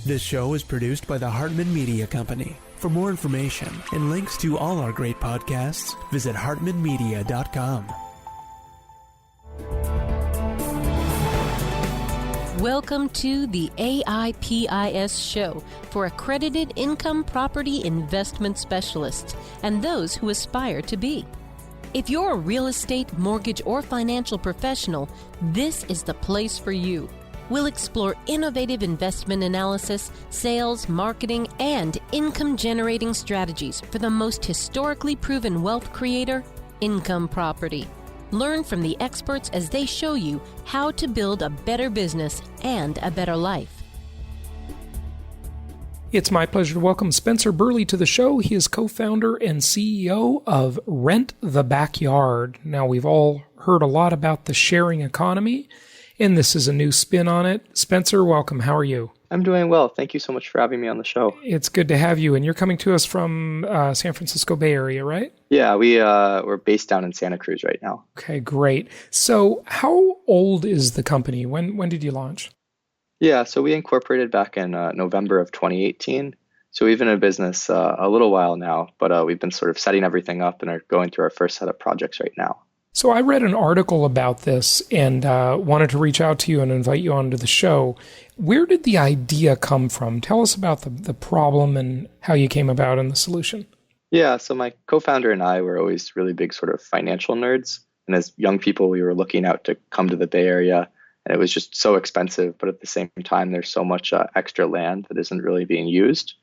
This show is produced by the Hartman Media Company. For more information and links to all our great podcasts, visit hartmanmedia.com. Welcome to the AIPIS show for accredited income property investment specialists and those who aspire to be. If you're a real estate, mortgage, or financial professional, this is the place for you. We'll explore innovative investment analysis, sales, marketing, and income-generating strategies for the most historically proven wealth creator, income property. Learn from the experts as they show you how to build a better business and a better life. It's my pleasure to welcome Spencer Burleigh to the show. He is co-founder and CEO of Rent the Backyard. Now, we've all heard a lot about the sharing economy, and this is a new spin on it. Spencer, welcome. How are you? I'm doing well. Thank you so much for having me on the show. It's good to have you. And you're coming to us from San Francisco Bay Area, right? Yeah, we're based down in Santa Cruz right now. Okay, great. So how old is the company? When did you launch? Yeah, so we incorporated back in November of 2018. So we've been in business a little while now, but we've been sort of setting everything up and are going through our first set of projects right now. So I read an article about this and wanted to reach out to you and invite you onto the show. Where did the idea come from? Tell us about the problem and how you came about and the solution. Yeah, so my co-founder and I were always really big sort of financial nerds. And as young people, we were looking out to come to the Bay Area. And it was just so expensive. But at the same time, there's so much extra land that isn't really being used.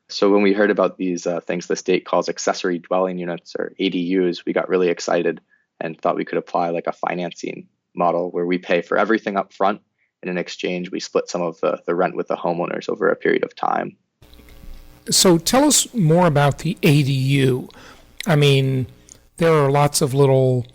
So when we heard about these things the state calls accessory dwelling units, or ADUs, we got really excited and thought we could apply like a financing model where we pay for everything up front, and in exchange, we split some of the rent with the homeowners over a period of time. So tell us more about the ADU. I mean, there are lots of little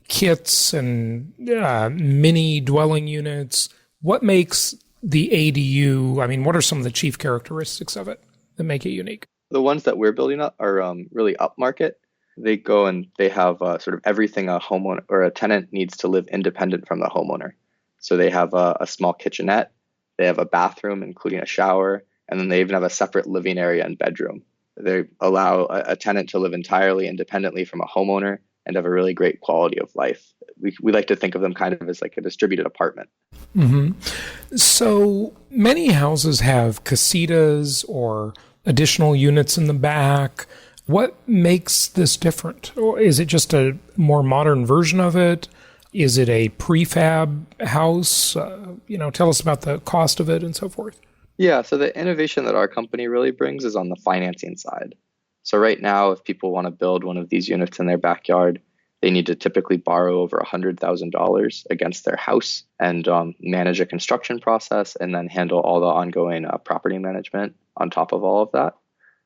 kits and mini dwelling units. What makes the ADU, I mean, what are some of the chief characteristics of it that make it unique? The ones that we're building up are really upmarket. They go and they have sort of everything a homeowner or a tenant needs to live independent from the homeowner. So they have a small kitchenette, they have a bathroom, including a shower, and then they even have a separate living area and bedroom. They allow a tenant to live entirely independently from a homeowner and have a really great quality of life. We like to think of them kind of as like a distributed apartment. Mm-hmm. So many houses have casitas or additional units in the back. What makes this different? Or is it just a more modern version of it? Is it a prefab house? Tell us about the cost of it and so forth. Yeah, so the innovation that our company really brings is on the financing side. So right now, if people want to build one of these units in their backyard, they need to typically borrow over $100,000 against their house and manage a construction process and then handle all the ongoing property management on top of all of that.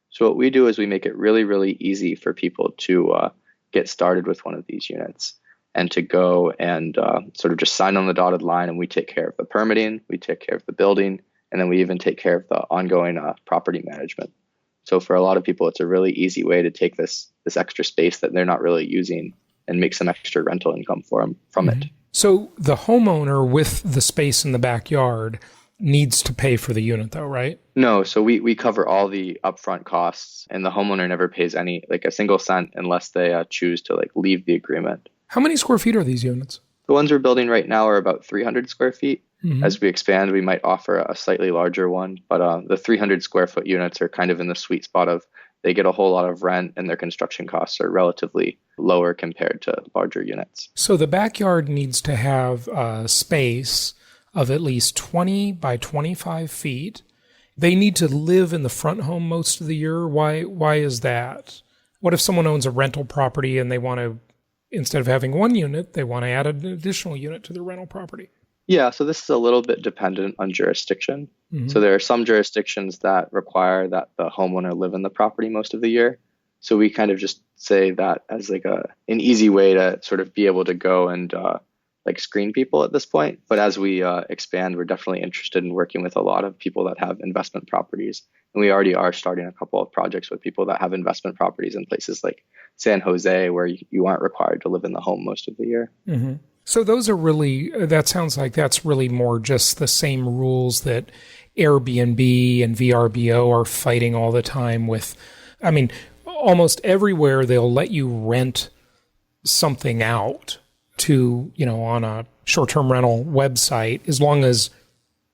So what we do is we make it really, really easy for people to get started with one of these units and to go and sort of just sign on the dotted line, and we take care of the permitting, we take care of the building, and then we even take care of the ongoing property management. So for a lot of people, it's a really easy way to take this extra space that they're not really using and make some extra rental income from it. So the homeowner with the space in the backyard needs to pay for the unit though, right? No, so we cover all the upfront costs, and the homeowner never pays a single cent unless they choose to leave the agreement. How many square feet are these units? The ones we're building right now are about 300 square feet. Mm-hmm. As we expand, we might offer a slightly larger one, but the 300 square foot units are kind of in the sweet spot of they get a whole lot of rent and their construction costs are relatively lower compared to larger units. So the backyard needs to have a space of at least 20 by 25 feet. They need to live in the front home most of the year. Why is that? What if someone owns a rental property and they want to, instead of having one unit, they want to add an additional unit to their rental property? Yeah, so this is a little bit dependent on jurisdiction. Mm-hmm. So there are some jurisdictions that require that the homeowner live in the property most of the year. So we kind of just say that as an easy way to sort of be able to go and screen people at this point. But as we expand, we're definitely interested in working with a lot of people that have investment properties. And we already are starting a couple of projects with people that have investment properties in places like San Jose, where you aren't required to live in the home most of the year. Mm-hmm. So those are really, that sounds like that's really more just the same rules that Airbnb and VRBO are fighting all the time with, I mean, almost everywhere they'll let you rent something out to, on a short-term rental website as long as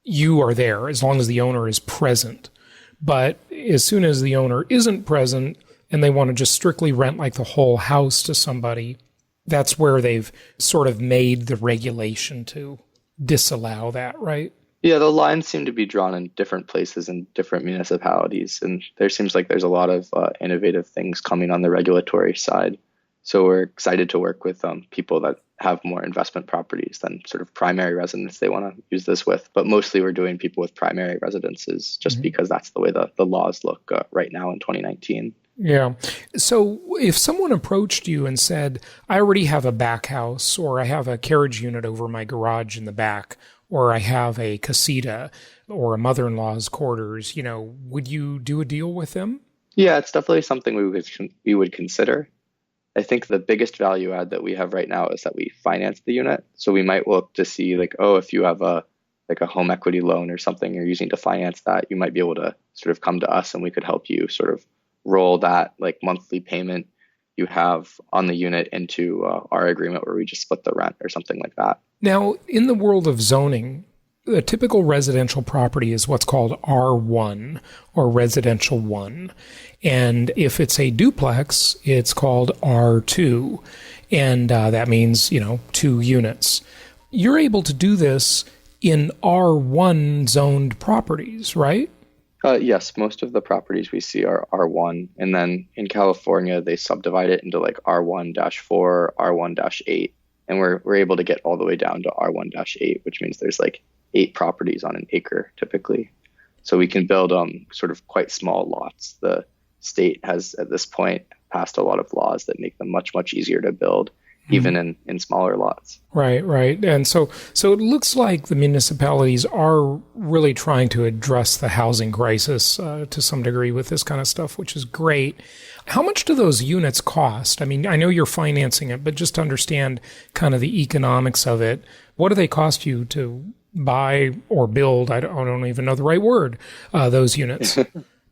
you are there, as long as the owner is present. But as soon as the owner isn't present and they want to just strictly rent like the whole house to somebody, that's where they've sort of made the regulation to disallow that, right? Yeah, the lines seem to be drawn in different places in different municipalities. And there seems like there's a lot of innovative things coming on the regulatory side. So we're excited to work with people that have more investment properties than sort of primary residents they want to use this with. But mostly we're doing people with primary residences just because that's the way the laws look right now in 2019. Yeah. So if someone approached you and said, I already have a back house, or I have a carriage unit over my garage in the back, or I have a casita or a mother-in-law's quarters, would you do a deal with them? Yeah, it's definitely something we would consider. I think the biggest value add that we have right now is that we finance the unit. So we might look to see if you have a home equity loan or something you're using to finance that, you might be able to sort of come to us and we could help you sort of roll that monthly payment you have on the unit into our agreement where we just split the rent or something like that. Now, in the world of zoning, a typical residential property is what's called R1 or residential 1. And if it's a duplex, it's called R2. And that means, 2 units. You're able to do this in R1 zoned properties, right? Yes, most of the properties we see are R1. And then in California, they subdivide it into R1-4, R1-8. And we're able to get all the way down to R1-8, which means there's 8 properties on an acre typically. So we can build sort of quite small lots. The state has at this point passed a lot of laws that make them much, much easier to build, even in smaller lots. Right. And so it looks like the municipalities are really trying to address the housing crisis to some degree with this kind of stuff, which is great. How much do those units cost? I mean, I know you're financing it, but just to understand kind of the economics of it, what do they cost you to buy or build? I don't even know the right word, those units.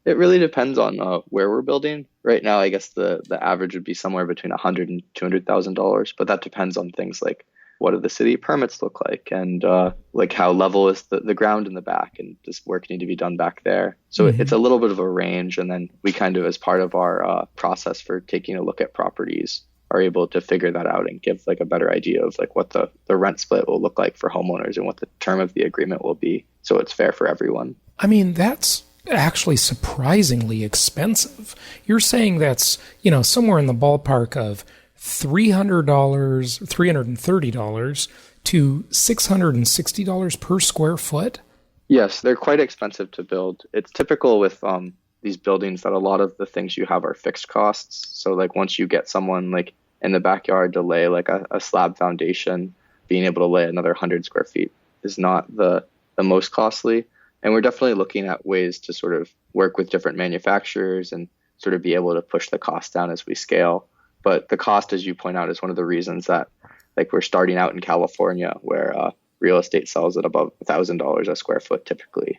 It really depends on where we're building. Right now, I guess the average would be somewhere between $100,000 and $200,000, but that depends on things like what do the city permits look like, and how level is the ground in the back, and does work need to be done back there. So it's a little bit of a range, and then we kind of, as part of our process for taking a look at properties, are able to figure that out and give a better idea of what the rent split will look like for homeowners and what the term of the agreement will be, so it's fair for everyone. I mean, that's actually surprisingly expensive. You're saying that's, somewhere in the ballpark of $300, $330 to $660 per square foot? Yes, they're quite expensive to build. It's typical with these buildings that a lot of the things you have are fixed costs. So once you get someone in the backyard to lay a slab foundation, being able to lay another 100 square feet is not the most costly. And we're definitely looking at ways to sort of work with different manufacturers and sort of be able to push the cost down as we scale. But the cost, as you point out, is one of the reasons that we're starting out in California, where real estate sells at above $1,000 a square foot typically.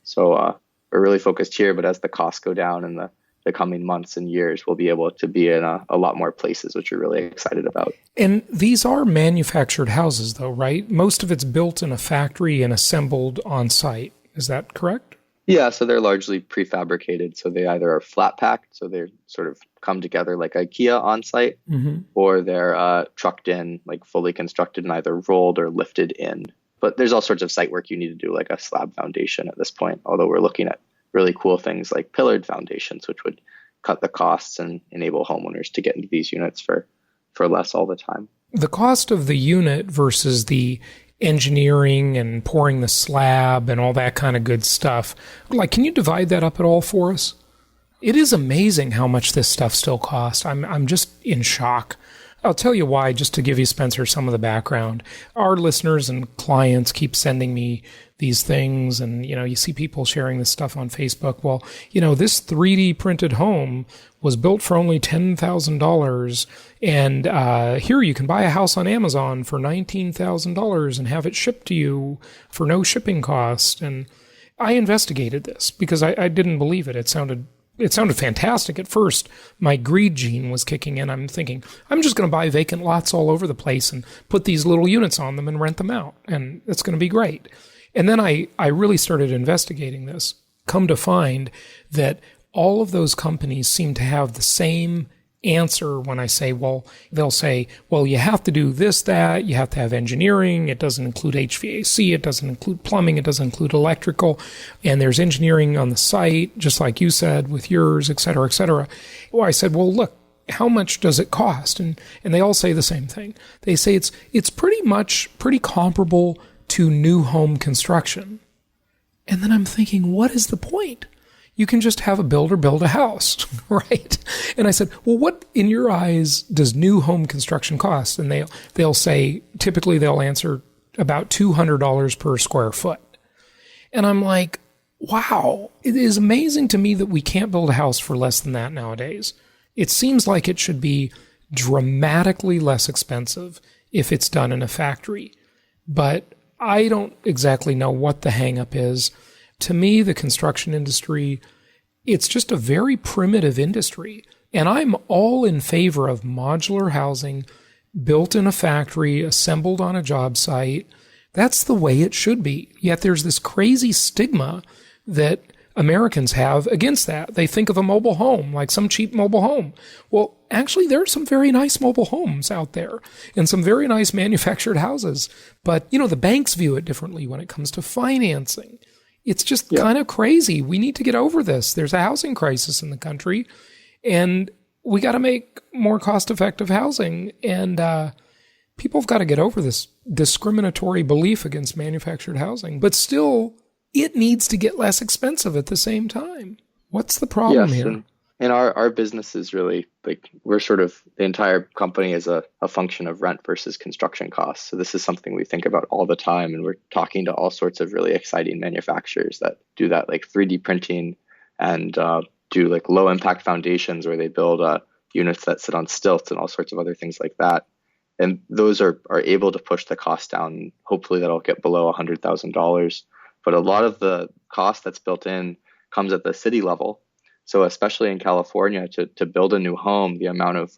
So we're really focused here, but as the costs go down in the coming months and years, we'll be able to be in a lot more places, which we're really excited about. And these are manufactured houses though, right? Most of it's built in a factory and assembled on site. Is that correct? Yeah, so they're largely prefabricated. So they either are flat packed, so they're sort of come together like IKEA on site, or they're trucked in, fully constructed and either rolled or lifted in. But there's all sorts of site work you need to do, like a slab foundation at this point, although we're looking at really cool things like pillared foundations, which would cut the costs and enable homeowners to get into these units for less all the time. The cost of the unit versus the engineering and pouring the slab and all that kind of good stuff. Can you divide that up at all for us? It is amazing how much this stuff still costs. I'm just in shock. I'll tell you why, just to give you, Spencer, some of the background. Our listeners and clients keep sending me these things, and, you see people sharing this stuff on Facebook. Well, this 3D printed home was built for only $10,000, and here you can buy a house on Amazon for $19,000 and have it shipped to you for no shipping cost. And I investigated this because I didn't believe it. It sounded fantastic at first. My greed gene was kicking in. I'm thinking, I'm just going to buy vacant lots all over the place and put these little units on them and rent them out, and it's going to be great. And then I really started investigating this. Come to find that all of those companies seem to have the same answer when I say, well, they'll say, well, you have to do this, that, you have to have engineering, it doesn't include HVAC, it doesn't include plumbing, it doesn't include electrical, and there's engineering on the site, just like you said, with yours, et cetera, et cetera. Well, I said, well, look, how much does it cost? And they all say the same thing. They say it's pretty comparable to new home construction. And then I'm thinking, what is the point? You can just have a builder build a house, right? And I said, well, what in your eyes does new home construction cost? And they'll say, typically they'll answer about $200 per square foot. And I'm like, wow, it is amazing to me that we can't build a house for less than that nowadays. It seems like it should be dramatically less expensive if it's done in a factory. But I don't exactly know what the hang-up is. To me, the construction industry, it's just a very primitive industry. And I'm all in favor of modular housing built in a factory, assembled on a job site. That's the way it should be. Yet there's this crazy stigma that Americans have against that. They think of a mobile home like some cheap mobile home. Well, actually, there are some very nice mobile homes out there and some very nice manufactured houses. But, the banks view it differently when it comes to financing. It's just kind of crazy. We need to get over this. There's a housing crisis in the country, and we got to make more cost-effective housing. And people have got to get over this discriminatory belief against manufactured housing. But still, it needs to get less expensive at the same time. What's the problem here? And our business is really we're sort of, the entire company is a function of rent versus construction costs. So this is something we think about all the time. And we're talking to all sorts of really exciting manufacturers that do that, like 3D printing and do like low impact foundations where they build units that sit on stilts and all sorts of other things like that. And those are able to push the cost down. Hopefully that'll get below $100,000. But a lot of the cost that's built in comes at the city level. So especially in California, to build a new home, the amount of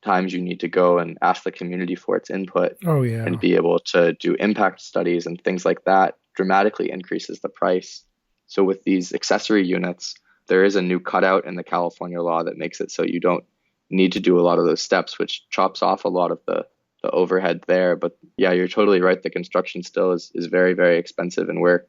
times you need to go and ask the community for its input and be able to do impact studies and things like that dramatically increases the price. So with these accessory units, there is a new cutout in the California law that makes it so you don't need to do a lot of those steps, which chops off a lot of the overhead there. But yeah, you're totally right. The construction still is very, very expensive, and we're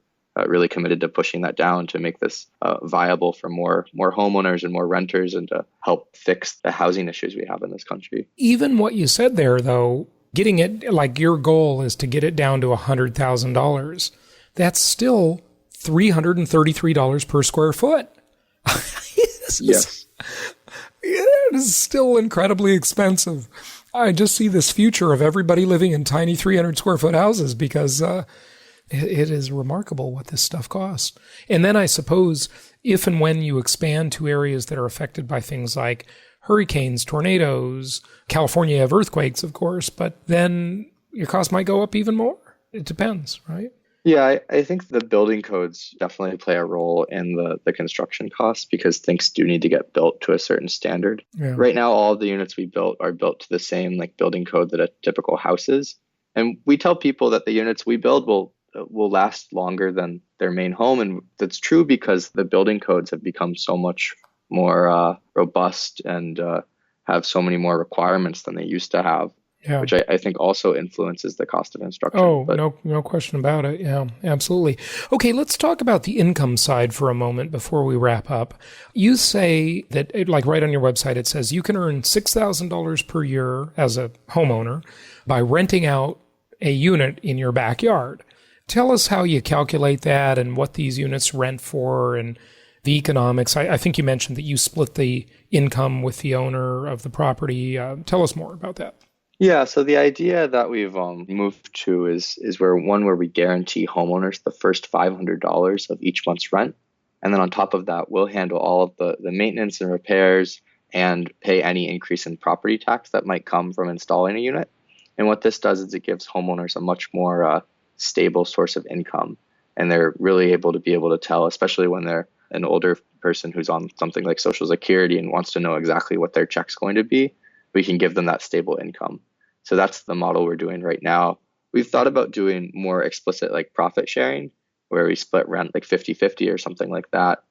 really committed to pushing that down to make this viable for more homeowners and more renters, and to help fix the housing issues we have in this country. Even what you said there, though, getting it, your goal is to get it down to $100,000. That's still $333 per square foot. Yes. It is still incredibly expensive. I just see this future of everybody living in tiny 300 square foot houses because it is remarkable what this stuff costs. And then I suppose if and when you expand to areas that are affected by things like hurricanes, tornadoes, California have earthquakes, of course, but then your cost might go up even more. It depends, right? Yeah, I think the building codes definitely play a role in the construction costs, because things do need to get built to a certain standard. Yeah. Right now, all of the units we built are built to the same building code that a typical house is. And we tell people that the units we build will last longer than their main home. And that's true because the building codes have become so much more robust and have so many more requirements than they used to have. Yeah. Which I think also influences the cost of construction. Oh, no question about it. Yeah, absolutely. Okay, let's talk about the income side for a moment before we wrap up. You say that, right on your website, it says you can earn $6,000 per year as a homeowner by renting out a unit in your backyard. Tell us how you calculate that and what these units rent for and the economics. I think you mentioned that you split the income with the owner of the property. Tell us more about that. Yeah, so the idea that we've moved to is where we guarantee homeowners the first $500 of each month's rent. And then on top of that, we'll handle all of the maintenance and repairs and pay any increase in property tax that might come from installing a unit. And what this does is it gives homeowners a much more stable source of income. and they're really able to tell, especially when they're an older person who's on something like Social Security and wants to know exactly what their check's going to be. We can give them that stable income. So that's the model we're doing right now. We've thought about doing more explicit like profit sharing, where we split rent like 50-50 or something like that.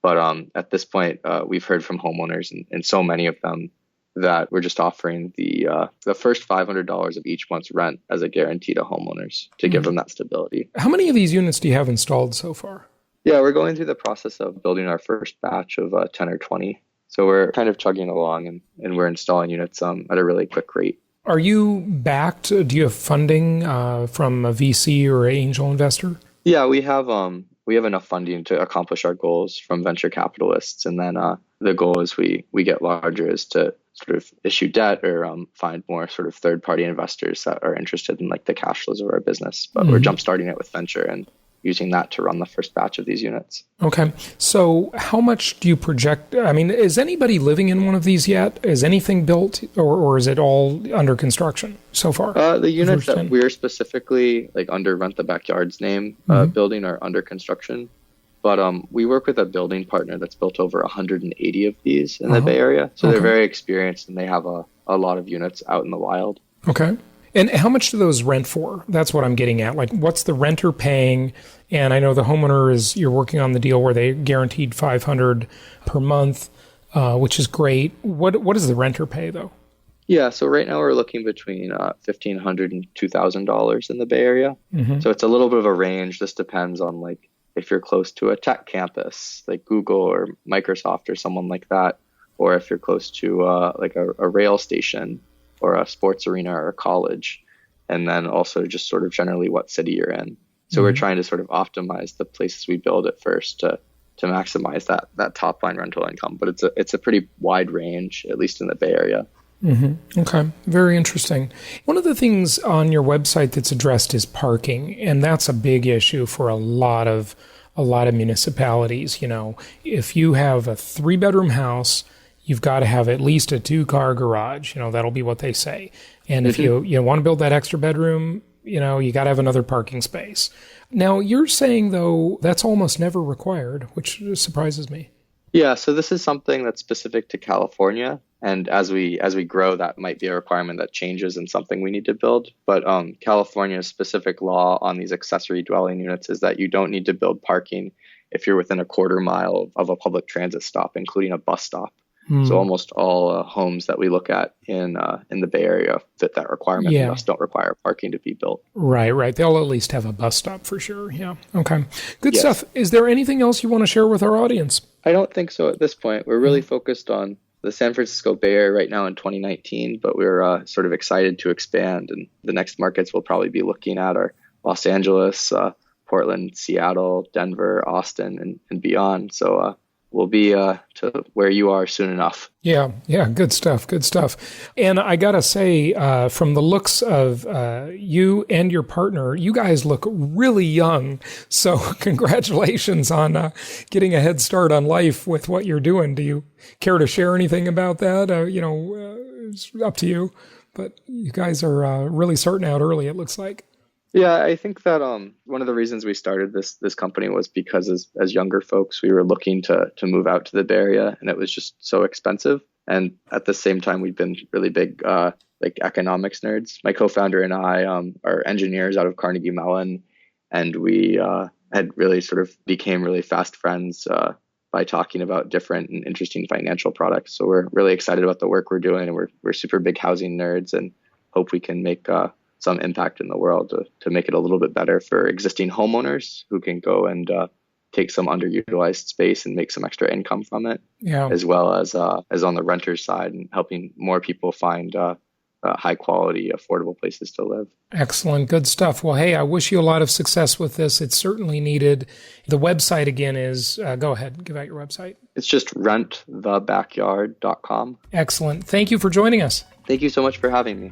But at this point, we've heard from homeowners and so many of them that we're just offering the first $500 of each month's rent as a guarantee to homeowners to give them that stability. How many of these units do you have installed so far? Yeah, we're going through the process of building our first batch of 10 or 20. So we're kind of chugging along and we're installing units at a really quick rate. Are you backed? Do you have funding from a VC or an angel investor? Yeah, we have enough funding to accomplish our goals from venture capitalists. And then the goal as we get larger is to sort of issue debt or find more sort of third-party investors that are interested in like the cash flows of our business. But we're jumpstarting it with venture and using that to run the first batch of these units. Okay. So how much do you project? I mean, is anybody living in one of these yet? Is anything built or is it all under construction so far? The units that we're specifically like under Rent the Backyard's name building are under construction. But we work with a building partner that's built over 180 of these in the Bay Area. So they're very experienced and they have a lot of units out in the wild. Okay. And how much do those rent for? That's what I'm getting at. Like, what's the renter paying? And I know the homeowner you're working on the deal where they guaranteed $500 per month, which is great. What does the renter pay, though? Yeah, so right now we're looking between $1,500 and $2,000 in the Bay Area. So it's a little bit of a range. This depends on, like, if you're close to a tech campus, like Google or Microsoft or someone like that, or if you're close to, like, a rail station or a sports arena or a college, and then also just sort of generally what city you're in. So we're trying to sort of optimize the places we build at first to maximize that top line rental income. But it's a pretty wide range, at least in the Bay Area. Okay, very interesting. One of the things on your website that's addressed is parking, and that's a big issue for a lot of municipalities. You know, if you have a 3-bedroom house, you've got to have at least a 2-car garage. You know, that'll be what they say. And if you want to build that extra bedroom, you know, you got to have another parking space. Now, you're saying, though, that's almost never required, which surprises me. Yeah, so this is something that's specific to California. And as we grow, that might be a requirement that changes and something we need to build. But California's specific law on these accessory dwelling units is that you don't need to build parking if you're within a quarter mile of a public transit stop, including a bus stop. So almost all homes that we look at in the Bay Area fit that requirement and thus don't require parking to be built. Right. They'll at least have a bus stop for sure. Yeah. Okay. Good stuff. Is there anything else you want to share with our audience? I don't think so at this point. We're really focused on the San Francisco Bay Area right now in 2019, but we're sort of excited to expand. And the next markets we'll probably be looking at are Los Angeles, Portland, Seattle, Denver, Austin, and beyond. So we'll be to where you are soon enough. Yeah, good stuff. And I got to say, from the looks of you and your partner, you guys look really young. So congratulations on getting a head start on life with what you're doing. Do you care to share anything about that? It's up to you. But you guys are really starting out early, it looks like. Yeah, I think that one of the reasons we started this company was because as younger folks, we were looking to move out to the Bay Area, and it was just so expensive. And at the same time, we've been really big like economics nerds. My co-founder and I are engineers out of Carnegie Mellon, and we had really sort of became really fast friends by talking about different and interesting financial products. So we're really excited about the work we're doing, and we're super big housing nerds, and hope we can make some impact in the world to make it a little bit better for existing homeowners who can go and take some underutilized space and make some extra income from it, as well as on the renters side and helping more people find high quality, affordable places to live. Excellent. Good stuff. Well, hey, I wish you a lot of success with this. It's certainly needed. The website again is, go ahead, give out your website. It's just rentthebackyard.com. Excellent. Thank you for joining us. Thank you so much for having me.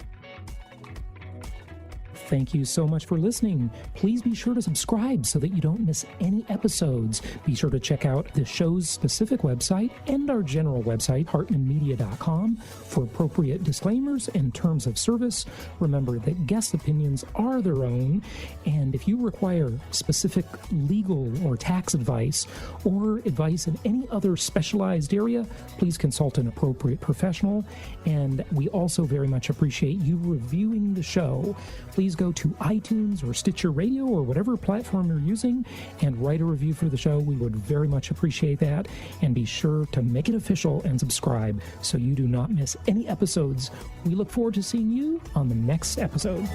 Thank you so much for listening. Please be sure to subscribe so that you don't miss any episodes. Be sure to check out the show's specific website and our general website, hartmanmedia.com, for appropriate disclaimers and terms of service. Remember that guest opinions are their own, and if you require specific legal or tax advice or advice in any other specialized area, please consult an appropriate professional. And we also very much appreciate you reviewing the show. Please go to iTunes or Stitcher Radio or whatever platform you're using and write a review for the show. We would very much appreciate that. And be sure to make it official and subscribe so you do not miss any episodes. We look forward to seeing you on the next episode.